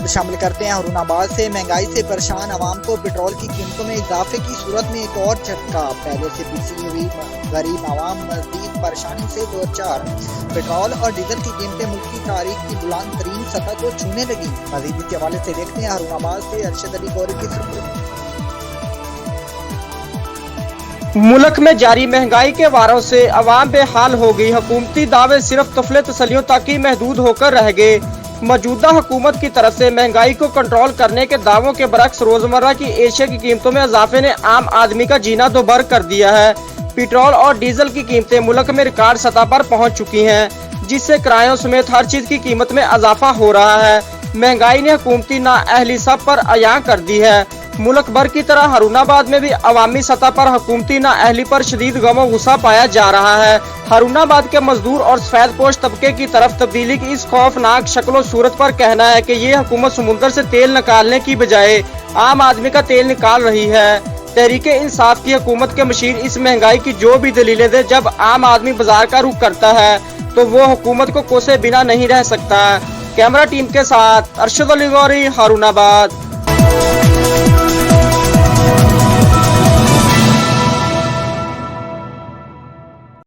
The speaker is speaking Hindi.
खबर शामिल करते हैं हारूनाबाद से। महंगाई से परेशान आवाम को पेट्रोल की कीमतों में इजाफे की सूरत में एक और झटका। पहले से पिसी हुई गरीब आवाम मजीद परेशानी से दो चार। पेट्रोल और डीजल की कीमतें मुल्क की तारीख की बुलंद तरीन सतह को छूने लगी। मजीद इसके हवाले से देखते हैं हारूनाबाद से अरशद अली गौरी की रिपोर्ट। मुल्क में जारी महंगाई के वारों से अवाम बेहाल हो गई। हुकूमती दावे सिर्फ तफले तसलियों तक ही महदूद होकर रह गए। मौजूदा हुकूमत की तरफ से महंगाई को कंट्रोल करने के दावों के बरक्स रोजमर्रा की एशिया की कीमतों में इजाफे ने आम आदमी का जीना दोभर कर दिया है। पेट्रोल और डीजल की कीमतें मुल्क में रिकॉर्ड सतह पर पहुंच चुकी हैं, जिससे किरायों समेत हर चीज की कीमत में इजाफा हो रहा है। महंगाई ने हुकूमती नाअहली सब पर अयां कर दी है। मुल्क भर की तरह हारूनाबाद में भी अवामी सतह पर हुकूमती नाअहली पर शदीद गम गुस्सा पाया जा रहा है। हारूनाबाद के मजदूर और सफेद पोश तबके की तरफ तब्दीली की इस खौफनाक शक्ल सूरत पर कहना है कि ये हुकूमत समुद्र से तेल निकालने की बजाय आम आदमी का तेल निकाल रही है। तहरीके इंसाफ की हुकूमत के मशीर इस महंगाई की जो भी दलीलें दे, जब आम आदमी बाजार का रुख करता है तो वो हुकूमत को कोसे बिना नहीं रह सकता। कैमरा टीम के साथ अरशद अली गौरी, हारूनाबाद।